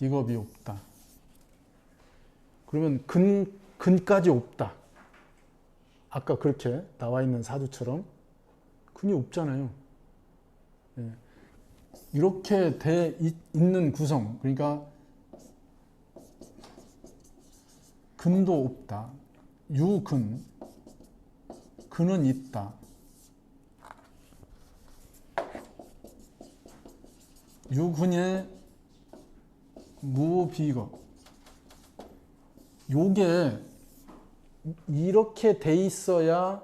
비겁이 없다. 그러면 근까지 없다. 아까 그렇게 나와 있는 사주처럼 근이 없잖아요. 예. 이렇게 돼 있는 구성, 그러니까 근도 없다. 유근, 근은 있다. 유근의 무비겁. 요게 이렇게 돼 있어야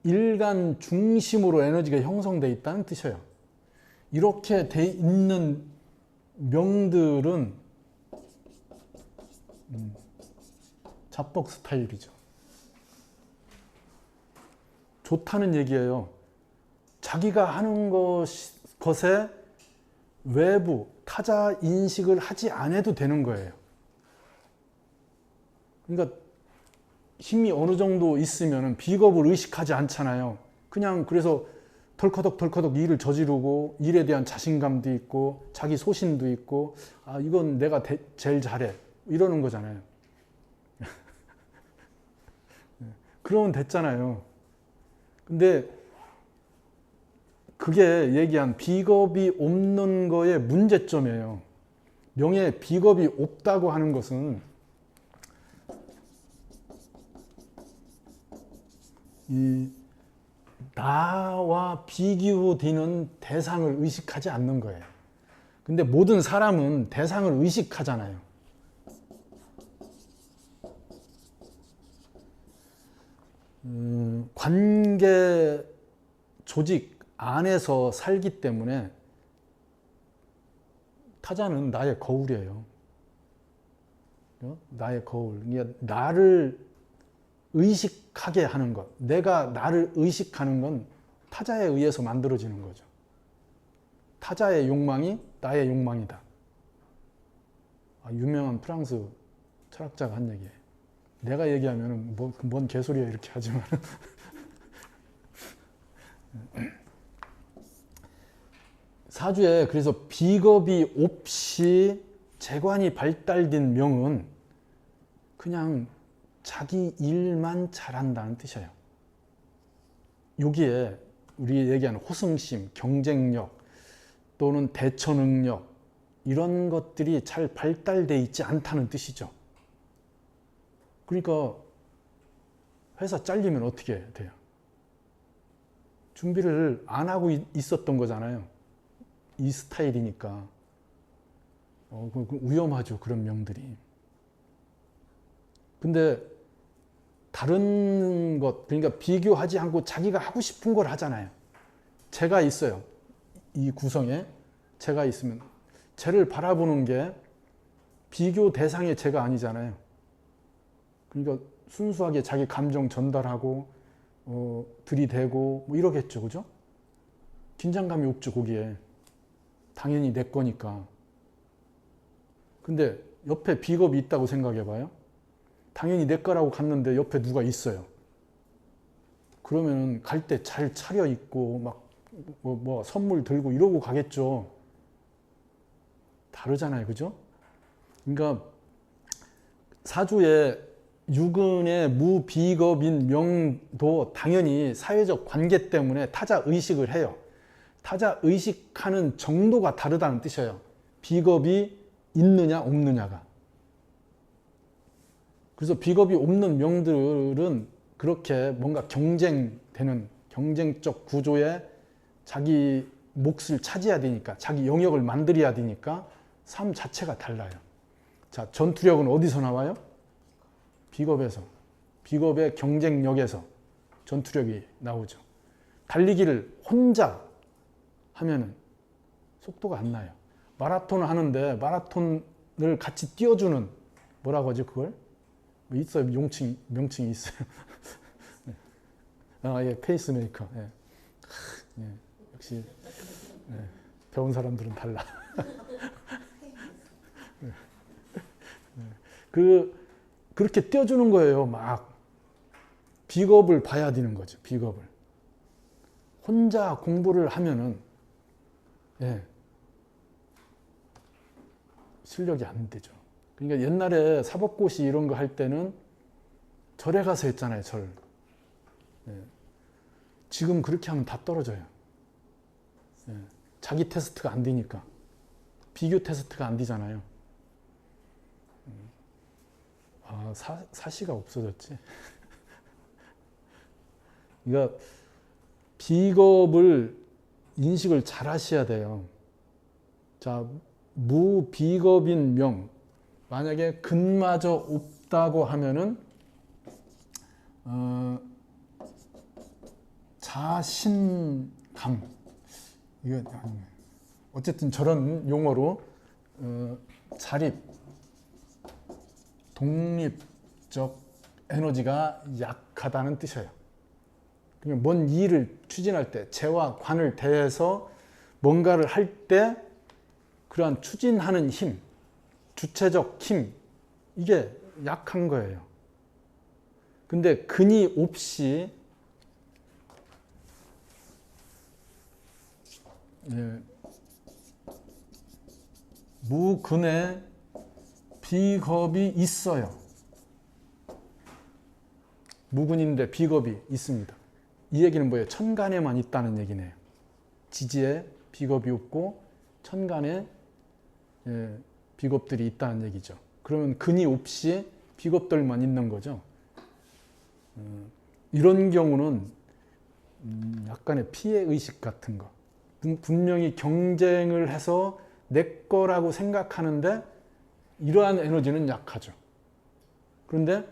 일간 중심으로 에너지가 형성돼 있다는 뜻이에요. 이렇게 돼 있는 명들은 잡복 스타일이죠. 좋다는 얘기예요. 자기가 하는 것에 외부 타자 인식을 하지 않아도 되는 거예요. 그러니까 힘이 어느 정도 있으면 비겁을 의식하지 않잖아요. 그냥 그래서 덜커덕 일을 저지르고 일에 대한 자신감도 있고 자기 소신도 있고 아 이건 내가 제일 잘해 이러는 거잖아요. 그러면 됐잖아요. 근데 그게 얘기한 비겁이 없는 거의 문제점이에요. 명예에 비겁이 없다고 하는 것은 이 나와 비교되는 대상을 의식하지 않는 거예요. 근데 모든 사람은 대상을 의식하잖아요. 관계 조직 안에서 살기 때문에 타자는 나의 거울이에요. 나의 거울. 그러니까 나를 의식하게 하는 것. 내가 나를 의식하는 건 타자에 의해서 만들어지는 거죠. 타자의 욕망이 나의 욕망이다. 유명한 프랑스 철학자가 한 얘기예요. 내가 얘기하면 뭔 개소리야 이렇게 하지만 사주에 그래서 비겁이 없이 재관이 발달된 명은 그냥 자기 일만 잘한다는 뜻이에요. 여기에 우리 얘기하는 호승심, 경쟁력 또는 대처 능력 이런 것들이 잘 발달되어 있지 않다는 뜻이죠. 그러니까 회사 잘리면 어떻게 돼요? 준비를 안 하고 있었던 거잖아요. 이 스타일이니까. 위험하죠. 그런 명들이. 근데 다른 것, 그러니까 비교하지 않고 자기가 하고 싶은 걸 하잖아요. 제가 있어요. 이 구성에 제가 있으면 쟤를 바라보는 게 비교 대상의 제가 아니잖아요. 그러니까 순수하게 자기 감정 전달하고 들이대고 뭐 이러겠죠. 그죠? 긴장감이 없죠. 거기에. 당연히 내 거니까. 근데 옆에 비겁이 있다고 생각해 봐요. 당연히 내 거라고 갔는데 옆에 누가 있어요. 그러면 갈 때 잘 차려입고 막 뭐 선물 들고 이러고 가겠죠. 다르잖아요. 그죠? 그러니까 사주에 유근의 무비겁인 명도 당연히 사회적 관계 때문에 타자 의식을 해요. 타자 의식하는 정도가 다르다는 뜻이에요. 비겁이 있느냐 없느냐가. 그래서 비겁이 없는 명들은 그렇게 뭔가 경쟁되는 경쟁적 구조에 자기 몫을 차지해야 되니까 자기 영역을 만들어야 되니까 삶 자체가 달라요. 자, 전투력은 어디서 나와요? 비겁에서. 비겁의 경쟁력에서 전투력이 나오죠. 달리기를 혼자 하면은 속도가 안 나요. 마라톤을 하는데 마라톤을 같이 뛰어주는 뭐라고 하죠 그걸? 있어요. 명칭이 있어요. 예, 페이스메이커. 예. 예, 역시 예, 배운 사람들은 달라. 그렇게 띄워주는 거예요. 막 비겁을 봐야 되는 거죠. 비겁을. 혼자 공부를 하면은 예, 실력이 안 되죠. 그러니까 옛날에 사법고시 이런 거 할 때는 절에 가서 했잖아요, 절. 예. 지금 그렇게 하면 다 떨어져요. 예. 자기 테스트가 안 되니까. 비교 테스트가 안 되잖아요. 아, 사시가 없어졌지. 그러니까 비겁을 인식을 잘 하셔야 돼요. 자, 무비겁인 명. 만약에 근마저 없다고 하면은 자신감. 이거 어쨌든 저런 용어로 자립, 독립적 에너지가 약하다는 뜻이에요. 그러니까 뭔 일을 추진할 때, 재와 관을 대해서 뭔가를 할 때 그러한 추진하는 힘, 주체적 힘, 이게 약한 거예요. 근데 근이 없이 무근에 비겁이 있어요. 무근인데 비겁이 있습니다. 이 얘기는 뭐예요? 천간에만 있다는 얘기네요. 지지에 비겁이 없고 천간에 비겁들이 있다는 얘기죠. 그러면 근이 없이 비겁들만 있는 거죠. 이런 경우는 약간의 피해의식 같은 거. 분명히 경쟁을 해서 내 거라고 생각하는데 이러한 에너지는 약하죠. 그런데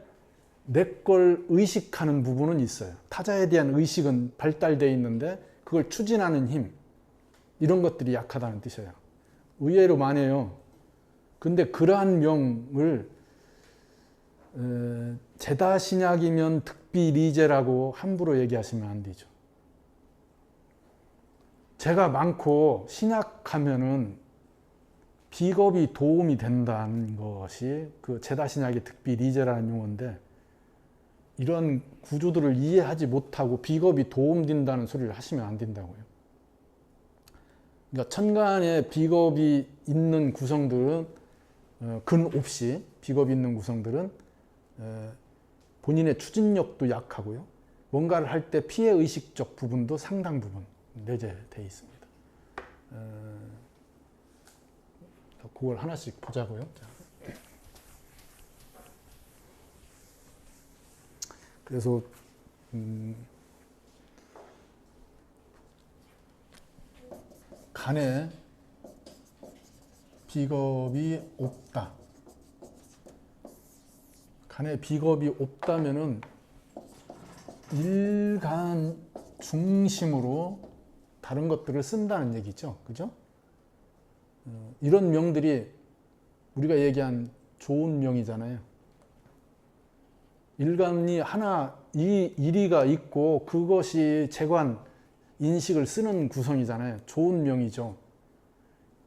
내 걸 의식하는 부분은 있어요. 타자에 대한 의식은 발달되어 있는데 그걸 추진하는 힘, 이런 것들이 약하다는 뜻이에요. 의외로 많아요. 근데 그러한 명을 제다신약이면 득비리재라고 함부로 얘기하시면 안 되죠. 제가 많고 신약하면은 비겁이 도움이 된다는 것이 그 제다신약의 득비리재라는 용어인데, 이런 구조들을 이해하지 못하고 비겁이 도움된다는 소리를 하시면 안 된다고요. 그러니까 천간에 비겁이 있는 구성들은 근 없이 비겁이 있는 구성들은 본인의 추진력도 약하고요. 뭔가를 할 때 피해의식적 부분도 상당 부분 내재되어 있습니다. 그걸 하나씩 보자고요. 그래서 간에 비겁이 없다. 간에 비겁이 없다면은 일간 중심으로 다른 것들을 쓴다는 얘기죠. 그죠? 이런 명들이 우리가 얘기한 좋은 명이잖아요. 일간이 하나, 일의가 있고 그것이 재관, 인식을 쓰는 구성이잖아요. 좋은 명이죠.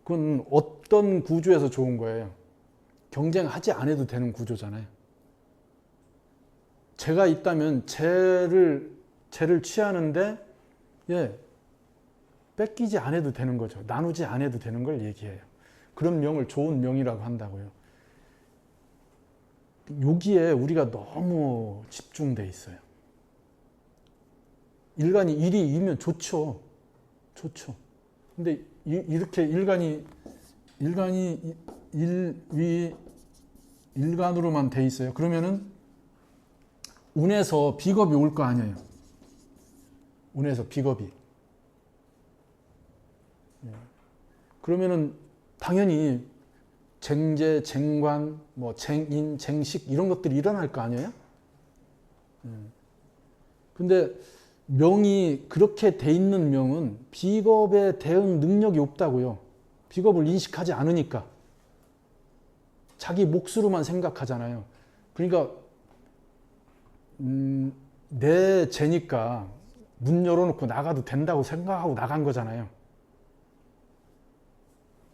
그건 어떤 구조에서 좋은 거예요? 경쟁하지 않아도 되는 구조잖아요. 재가 있다면 재를 취하는데 뺏기지 않아도 되는 거죠. 나누지 않아도 되는 걸 얘기해요. 그런 명을 좋은 명이라고 한다고요. 여기에 우리가 너무 집중돼 있어요. 일간이 일이면 좋죠. 좋죠. 근데 이렇게 일간이 일간으로만 돼 있어요. 그러면은 운에서 비겁이 올 거 아니에요. 운에서 비겁이. 그러면은 당연히 쟁제, 쟁관, 뭐 쟁인, 쟁식 이런 것들이 일어날 거 아니에요? 근데 명이 그렇게 돼 있는 명은 비겁에 대응 능력이 없다고요. 비겁을 인식하지 않으니까. 자기 몫으로만 생각하잖아요. 그러니까 내 죄니까 문 열어놓고 나가도 된다고 생각하고 나간 거잖아요.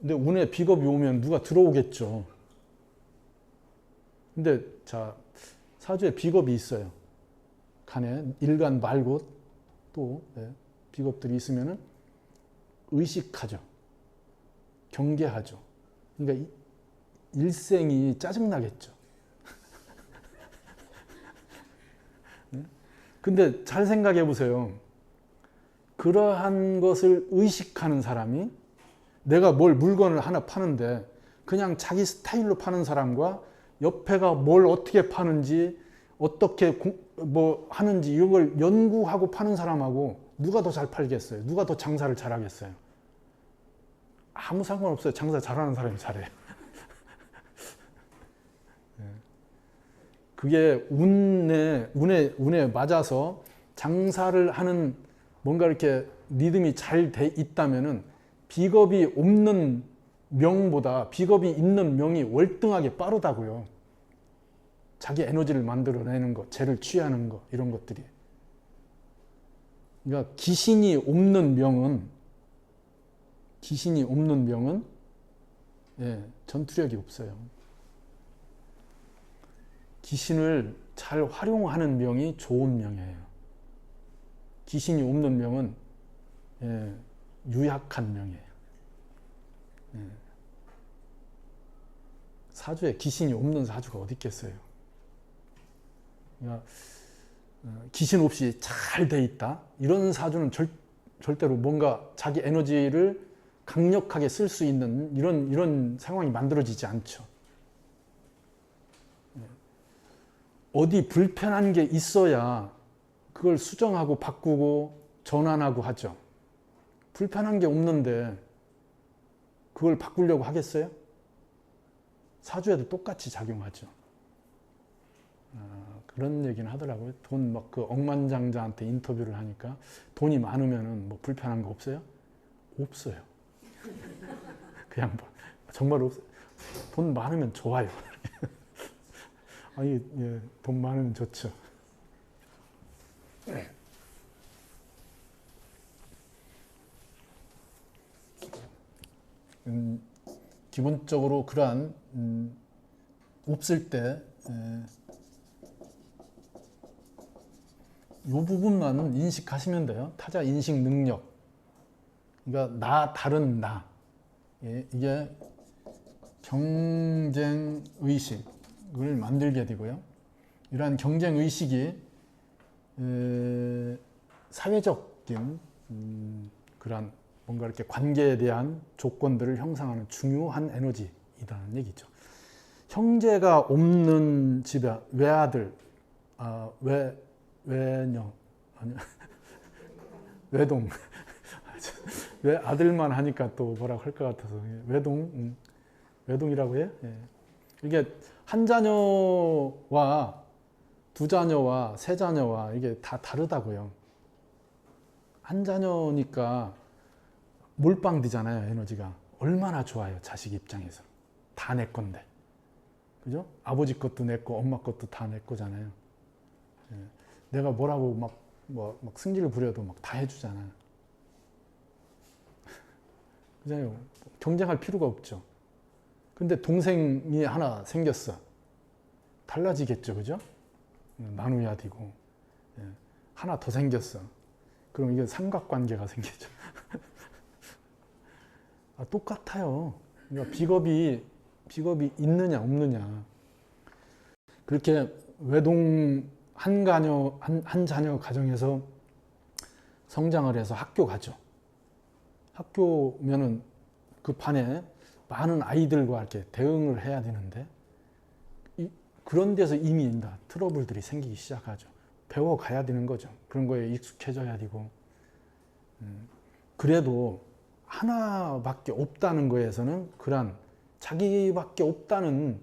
근데 운에 비겁이 오면 누가 들어오겠죠. 근데 자, 사주에 비겁이 있어요. 간에 일간 말고 또 비겁들이 일생이 짜증나겠죠. 근데 잘 생각해 보세요. 그러한 것을 의식하는 사람이 내가 물건을 하나 파는데 그냥 자기 스타일로 파는 사람과 옆에가 뭘 어떻게 파는지 어떻게 하는지 이걸 연구하고 파는 사람하고 누가 더 잘 팔겠어요? 누가 더 장사를 잘하겠어요? 아무 상관없어요. 장사 잘하는 사람이 잘해요. 그게 운에 맞아서 장사를 하는 뭔가 이렇게 리듬이 잘 돼 있다면은 비겁이 없는 명보다 비겁이 있는 명이 월등하게 빠르다고요. 자기 에너지를 만들어내는 것, 죄를 취하는 것, 이런 것들이. 그러니까 기신이 없는 명은 전투력이 없어요. 기신을 잘 활용하는 명이 좋은 명이에요. 기신이 없는 명은 유약한 명이에요. 사주에 기신이 없는 사주가 어디 있겠어요. 그러니까 기신 없이 잘 돼 있다. 이런 사주는 절대로 뭔가 자기 에너지를 강력하게 쓸 수 있는 이런 상황이 만들어지지 않죠. 어디 불편한 게 있어야 그걸 수정하고 바꾸고 전환하고 하죠. 불편한 게 없는데 그걸 바꾸려고 하겠어요? 사주에도 똑같이 작용하죠. 그런 얘기는 하더라고요. 돈 막 그 억만장자한테 인터뷰를 하니까 돈이 많으면은 뭐 불편한 거 없어요? 없어요. 그냥 뭐 정말 없어요. 돈 많으면 좋아요. 아니, 돈 많으면 좋죠. 기본적으로 그러한 없을 때 이 부분만 인식하시면 돼요. 타자 인식 능력. 그러니까 다른 나. 이게 경쟁 의식을 만들게 되고요. 이러한 경쟁 의식이 사회적인 그러한 뭔가 이렇게 관계에 대한 조건들을 형성하는 중요한 에너지이라는 얘기죠. 형제가 없는 집에 외아들, 외녀, 아니 외동, 외아들만 하니까 또 뭐라고 할 것 같아서 외동이라고 해요. 이게 한 자녀와 두 자녀와 세 자녀와 이게 다 다르다고요. 한 자녀니까 몰빵되잖아요, 에너지가. 얼마나 좋아요, 자식 입장에서. 다 내 건데. 그죠? 아버지 것도 내 거, 엄마 것도 다 내 거잖아요. 내가 뭐라고 막 승질을 부려도 막 다 해주잖아요. 그잖아요. 경쟁할 필요가 없죠. 근데 동생이 하나 생겼어. 달라지겠죠, 그죠? 나누야 되고. 하나 더 생겼어. 그럼 이게 삼각관계가 생기죠. 똑같아요. 그러니까 비겁이 있느냐 없느냐. 그렇게 외동 한 자녀 가정에서 성장을 해서 학교 가죠. 학교면은 그 반에 많은 아이들과 이렇게 대응을 해야 되는데 그런 데서 이미 트러블들이 생기기 시작하죠. 배워가야 되는 거죠. 그런 거에 익숙해져야 되고. 그래도 하나밖에 없다는 거에서는 그런 자기밖에 없다는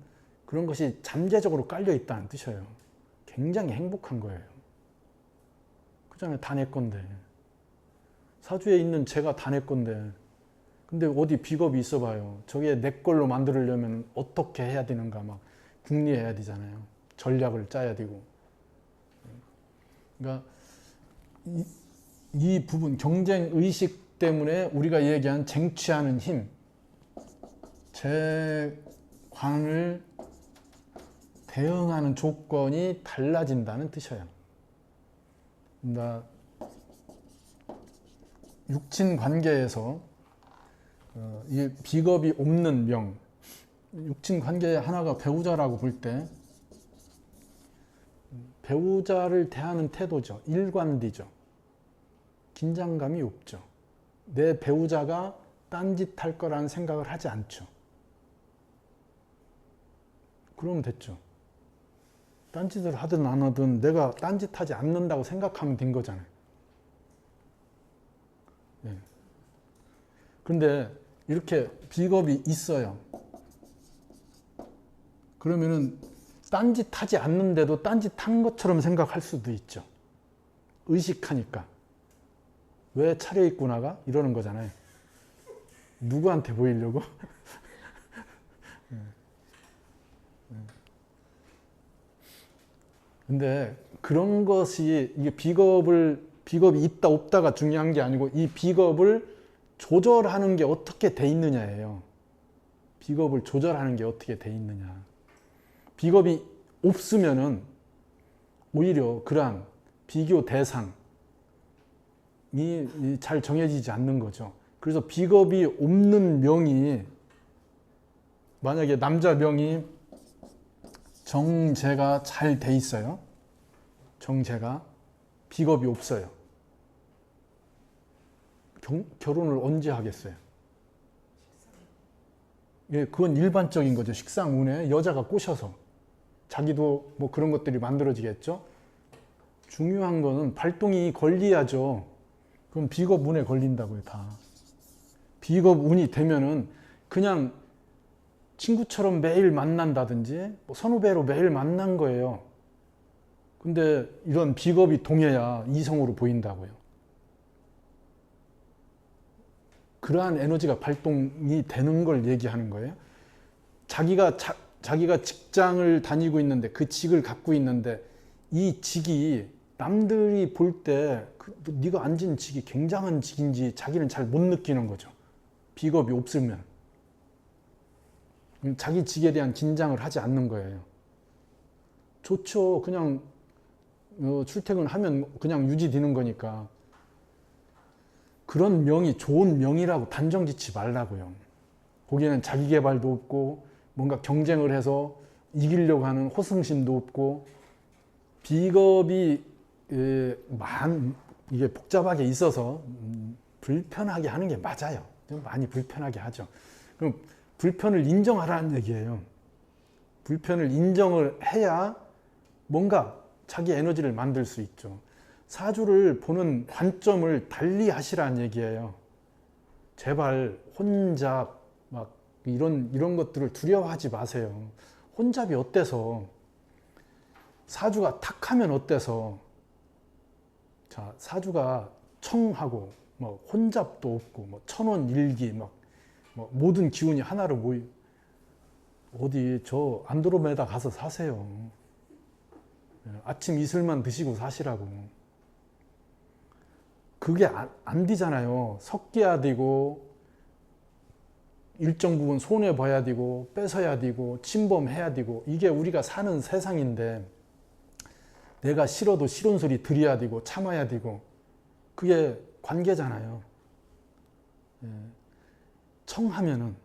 그런 것이 잠재적으로 깔려 있다는 뜻이에요. 굉장히 행복한 거예요. 그잖아요. 다 내 건데. 사주에 있는 제가 다 내 건데. 근데 어디 비겁이 있어 봐요. 저게 내 걸로 만들려면 어떻게 해야 되는가 막 궁리해야 되잖아요. 전략을 짜야 되고. 그러니까 이 부분 경쟁 의식 때문에 우리가 얘기한 쟁취하는 힘, 재관을 대응하는 조건이 달라진다는 뜻이에요. 그러니까 육친 관계에서 이 비겁이 없는 명, 육친 관계 하나가 배우자라고 볼 때 배우자를 대하는 태도죠. 일관되죠. 긴장감이 없죠. 내 배우자가 딴짓할 거라는 생각을 하지 않죠. 그러면 됐죠. 딴짓을 하든 안 하든 내가 딴짓하지 않는다고 생각하면 된 거잖아요. 네. 그런데 이렇게 비겁이 있어요. 그러면은 딴짓하지 않는데도 딴짓한 것처럼 생각할 수도 있죠. 의식하니까. 왜 차려입고 나가? 이러는 거잖아요. 누구한테 보이려고? 근데 그런 것이 이게 비겁이 있다 없다가 중요한 게 아니고 이 비겁을 조절하는 게 어떻게 돼 있느냐예요. 비겁을 조절하는 게 어떻게 돼 있느냐. 비겁이 없으면은 오히려 그러한 비교 대상이 잘 정해지지 않는 거죠. 그래서 비겁이 없는 명이 만약에 남자 명이 정제가 잘 돼 있어요. 정제가 비겁이 없어요. 결혼을 언제 하겠어요? 예, 그건 일반적인 거죠. 식상운에 여자가 꼬셔서 자기도 뭐 그런 것들이 만들어지겠죠. 중요한 거는 발동이 걸려야죠. 그럼 비겁운에 걸린다고요, 다. 비겁운이 되면은 그냥 친구처럼 매일 만난다든지 뭐 선후배로 매일 만난 거예요. 근데 이런 비겁이 동해야 이성으로 보인다고요. 그러한 에너지가 발동이 되는 걸 얘기하는 거예요. 자기가 직장을 다니고 있는데 그 직을 갖고 있는데 이 직이 남들이 볼 때 네가 앉은 직이 굉장한 직인지 자기는 잘 못 느끼는 거죠. 비겁이 없으면. 자기 직에 대한 긴장을 하지 않는 거예요. 좋죠. 그냥 출퇴근하면 그냥 유지되는 거니까. 그런 명이 좋은 명이라고 단정 짓지 말라고요. 거기에는 자기 개발도 없고 뭔가 경쟁을 해서 이기려고 하는 호승심도 없고 비겁이 이게 복잡하게 있어서 불편하게 하는 게 맞아요. 좀 많이 불편하게 하죠. 그럼 불편을 인정하라는 얘기예요. 불편을 인정을 해야 뭔가 자기 에너지를 만들 수 있죠. 사주를 보는 관점을 달리 하시라는 얘기예요. 제발 혼잡 막 이런 것들을 두려워하지 마세요. 혼잡이 어때서? 사주가 탁하면 어때서? 자, 사주가 청하고 뭐 혼잡도 없고 뭐 천원일기 뭐 모든 기운이 하나로 어디 저 안드로메다 가서 사세요. 아침 이슬만 드시고 사시라고. 그게 안 되잖아요. 섞여야 되고 일정 부분 손해봐야 되고 뺏어야 되고 침범해야 되고 이게 우리가 사는 세상인데 내가 싫어도 싫은 소리 들어야 되고 참아야 되고 그게 관계잖아요. 청하면은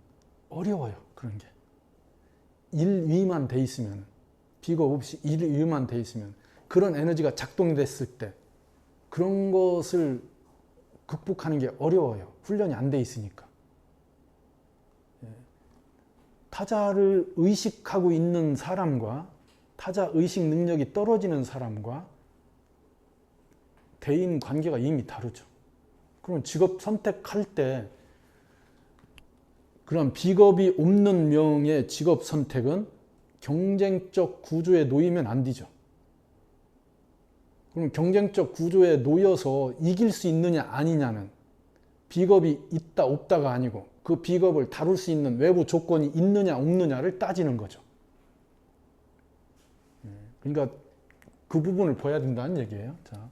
어려워요. 그런 게. 일위만 돼 있으면 비겁 없이 일위만 돼 있으면 그런 에너지가 작동됐을 때 그런 것을 극복하는 게 어려워요. 훈련이 안 돼 있으니까. 타자를 의식하고 있는 사람과 타자 의식 능력이 떨어지는 사람과 대인 관계가 이미 다르죠. 그럼 직업 선택할 때 그런 비겁이 없는 명의 직업 선택은 경쟁적 구조에 놓이면 안 되죠. 그럼 경쟁적 구조에 놓여서 이길 수 있느냐 아니냐는 비겁이 있다 없다가 아니고 그 비겁을 다룰 수 있는 외부 조건이 있느냐 없느냐를 따지는 거죠. 그러니까 그 부분을 봐야 된다는 얘기예요. 자.